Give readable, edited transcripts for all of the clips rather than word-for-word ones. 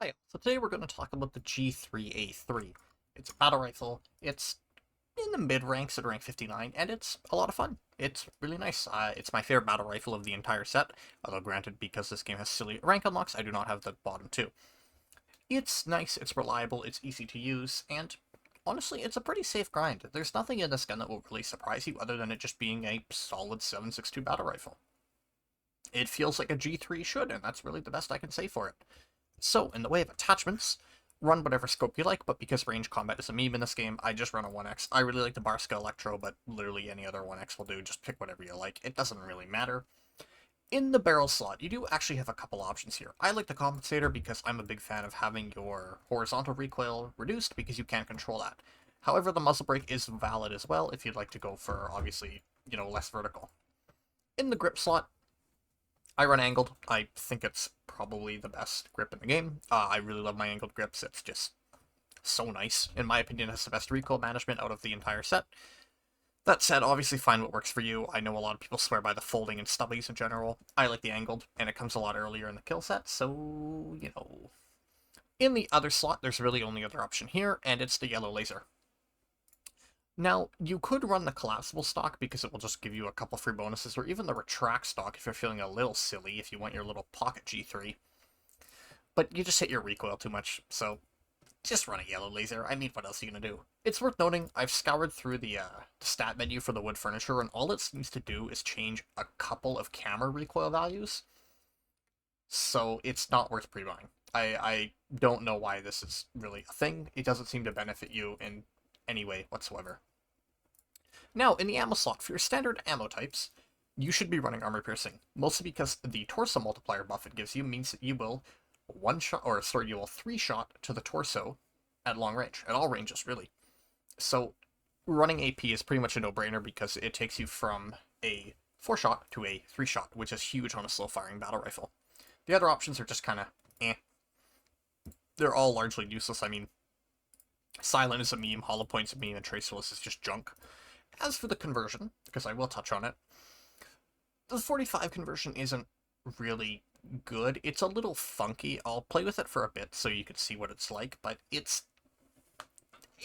Hi, so today we're going to talk about the G3A3. It's a battle rifle. It's in the mid ranks at rank 59, and it's a lot of fun. It's really nice. It's my favorite battle rifle of the entire set, although granted, because this game has silly rank unlocks, I do not have the bottom two. It's nice, it's reliable, it's easy to use, and honestly, it's a pretty safe grind. There's nothing in this gun that will really surprise you other than it just being a solid 7.62 battle rifle. It feels like a G3 should, and that's really the best I can say for it. So, in the way of attachments, run whatever scope you like, but because range combat is a meme in this game, I just run a 1x. I really like the Barska Electro, but literally any other 1x will do. Just pick whatever you like. It doesn't really matter. In the barrel slot, you do actually have a couple options here. I like the compensator because I'm a big fan of having your horizontal recoil reduced because you can't control that. However, the muzzle brake is valid as well if you'd like to go for, obviously, less vertical. In the grip slot, I run angled. I think it's probably the best grip in the game. I really love my angled grips. It's just so nice. In my opinion, it's the best recoil management out of the entire set. That said, obviously find what works for you. I know a lot of people swear by the folding and stubbies in general. I like the angled, and it comes a lot earlier in the kill set, so, In the other slot, there's really only other option here, and it's the yellow laser. Now, you could run the collapsible stock because it will just give you a couple free bonuses, or even the retract stock if you're feeling a little silly, if you want your little pocket G3. But you just hit your recoil too much, so just run a yellow laser. I mean, what else are you going to do? It's worth noting, I've scoured through the stat menu for the wood furniture, and all it seems to do is change a couple of camera recoil values, so it's not worth pre-buying. I don't know why this is really a thing. It doesn't seem to benefit you in any way whatsoever. Now, in the ammo slot, for your standard ammo types, you should be running armor piercing, mostly because the torso multiplier buff it gives you means that you will you will three shot to the torso at long range, at all ranges really. So running AP is pretty much a no-brainer because it takes you from a 4-shot to a 3-shot, which is huge on a slow-firing battle rifle. The other options are just kind of eh. They're all largely useless. I mean, Silent is a meme, Hollow Point's a meme, and Traceless is just junk. As for the conversion, because I will touch on it, the 45 conversion isn't really good. It's a little funky. I'll play with it for a bit so you can see what it's like, but it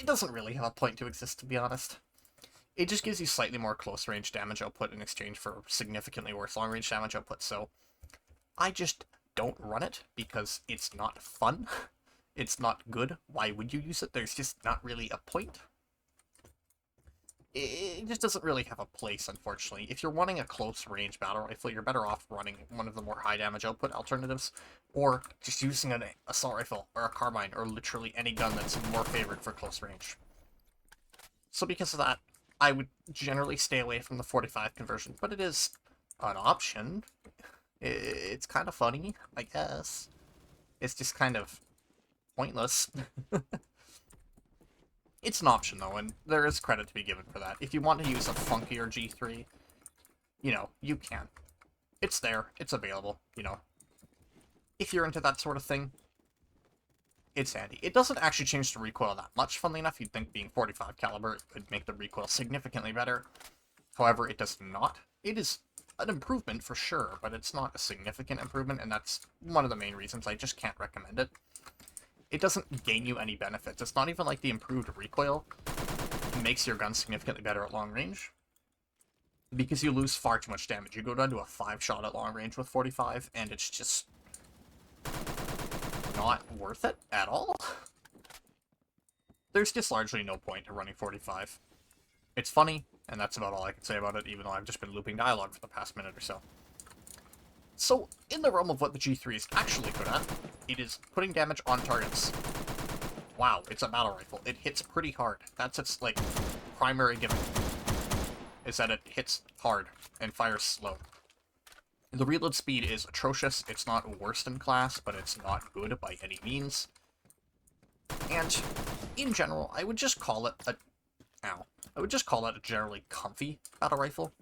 doesn't really have a point to exist, to be honest. It just gives you slightly more close-range damage output in exchange for significantly worse long-range damage output, so I just don't run it because it's not fun. It's not good. Why would you use it? There's just not really a point. It just doesn't really have a place, unfortunately. If you're wanting a close-range battle rifle, you're better off running one of the more high-damage output alternatives, or just using an assault rifle, or a carbine, or literally any gun that's more favored for close range. So because of that, I would generally stay away from the 45 conversion, but it is an option. It's kind of funny, I guess. It's just kind of pointless. It's an option, though, and there is credit to be given for that. If you want to use a funkier G3, you can. It's there. It's available, If you're into that sort of thing, it's handy. It doesn't actually change the recoil that much, funnily enough. You'd think being 45 caliber would make the recoil significantly better. However, it does not. It is an improvement for sure, but it's not a significant improvement, and that's one of the main reasons I just can't recommend it. It doesn't gain you any benefits. It's not even like the improved recoil makes your gun significantly better at long range, because you lose far too much damage. You go down to a 5-shot at long range with 45, and it's just not worth it at all. There's just largely no point to running 45. It's funny, and that's about all I can say about it, even though I've just been looping dialogue for the past minute or so. So, in the realm of what the G3 is actually good at, it is putting damage on targets. Wow, it's a battle rifle. It hits pretty hard. That's its, primary gimmick, is that it hits hard and fires slow. The reload speed is atrocious. It's not worst in class, but it's not good by any means. And, in general, I would just call it a generally comfy battle rifle.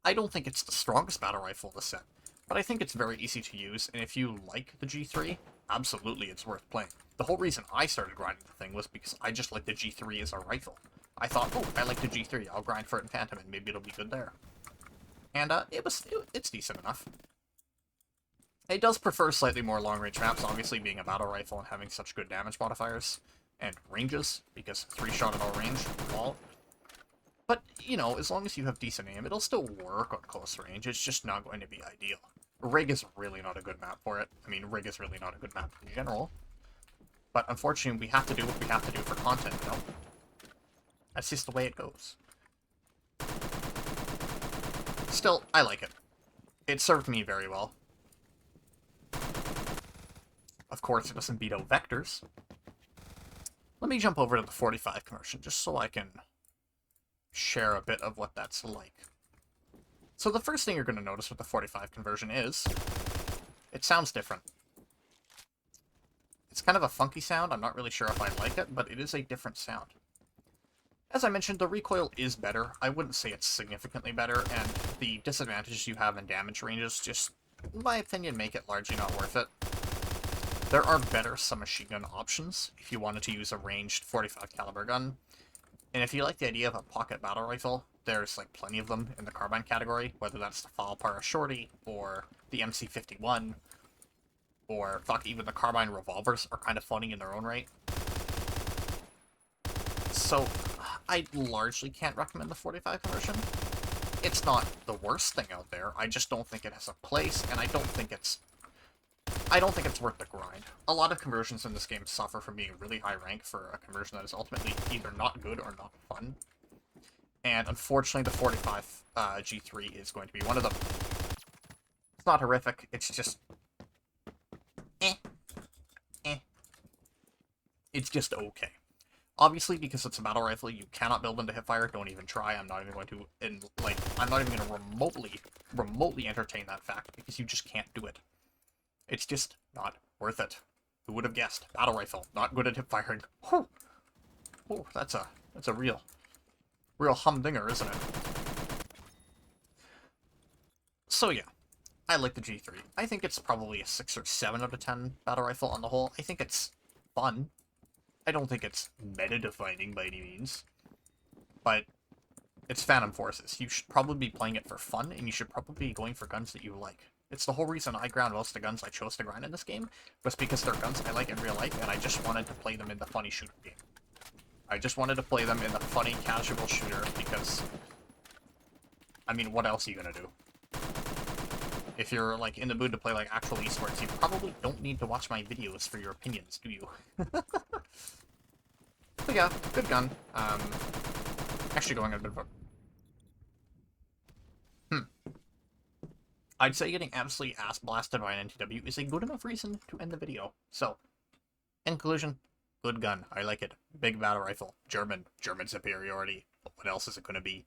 I don't think it's the strongest battle rifle in the set, but I think it's very easy to use, and if you like the G3, absolutely it's worth playing. The whole reason I started grinding the thing was because I just like the G3 as a rifle. I thought, oh, I like the G3, I'll grind for it in Phantom, and maybe it'll be good there. And it's decent enough. It does prefer slightly more long-range maps, obviously being a battle rifle and having such good damage modifiers and ranges, because 3-shot at all range, lol. But, you know, as long as you have decent aim, it'll still work on close range, it's just not going to be ideal. Rig is really not a good map for it. I mean, Rig is really not a good map in general. But unfortunately, we have to do what we have to do for content, you know? That's just the way it goes. Still, I like it. It served me very well. Of course, it doesn't beat out vectors. Let me jump over to the 45 conversion, just so I can share a bit of what that's like. So the first thing you're going to notice with the 45 conversion is, it sounds different. It's kind of a funky sound, I'm not really sure if I like it, but it is a different sound. As I mentioned, the recoil is better. I wouldn't say it's significantly better, and the disadvantages you have in damage ranges just, in my opinion, make it largely not worth it. There are better submachine gun options if you wanted to use a ranged 45 caliber gun. And if you like the idea of a pocket battle rifle, there's like plenty of them in the carbine category, whether that's the Falpara Shorty, or the MC51, or fuck, even the carbine revolvers are kind of funny in their own right. So, I largely can't recommend the 45 conversion. It's not the worst thing out there, I just don't think it has a place, and I don't think it's worth the grind. A lot of conversions in this game suffer from being really high rank for a conversion that is ultimately either not good or not fun. And unfortunately, the 45 G3 is going to be one of them. It's not horrific, it's just... It's just okay. Obviously, because it's a battle rifle, you cannot build into hipfire. Don't even try. I'm not even going to, I'm not even going to remotely entertain that fact, because you just can't do it. It's just not worth it. Who would have guessed? Battle rifle, not good at hip firing. Whew. Oh, that's a real humdinger, isn't it? So yeah, I like the G3. I think it's probably a 6 or 7 out of 10 battle rifle on the whole. I think it's fun. I don't think it's meta-defining by any means, but it's Phantom Forces. You should probably be playing it for fun, and you should probably be going for guns that you like. It's the whole reason I ground most of the guns I chose to grind in this game, was because they're guns I like in real life, and I just wanted to play them in the funny shooter game. I just wanted to play them in the funny, casual shooter, because, I mean, what else are you gonna do? If you're, like, in the mood to play, like, actual esports, you probably don't need to watch my videos for your opinions, do you? But yeah, good gun. Actually going a bit of a... I'd say getting absolutely ass-blasted by an NTW is a good enough reason to end the video. So, in conclusion, good gun. I like it. Big battle rifle. German superiority. What else is it going to be?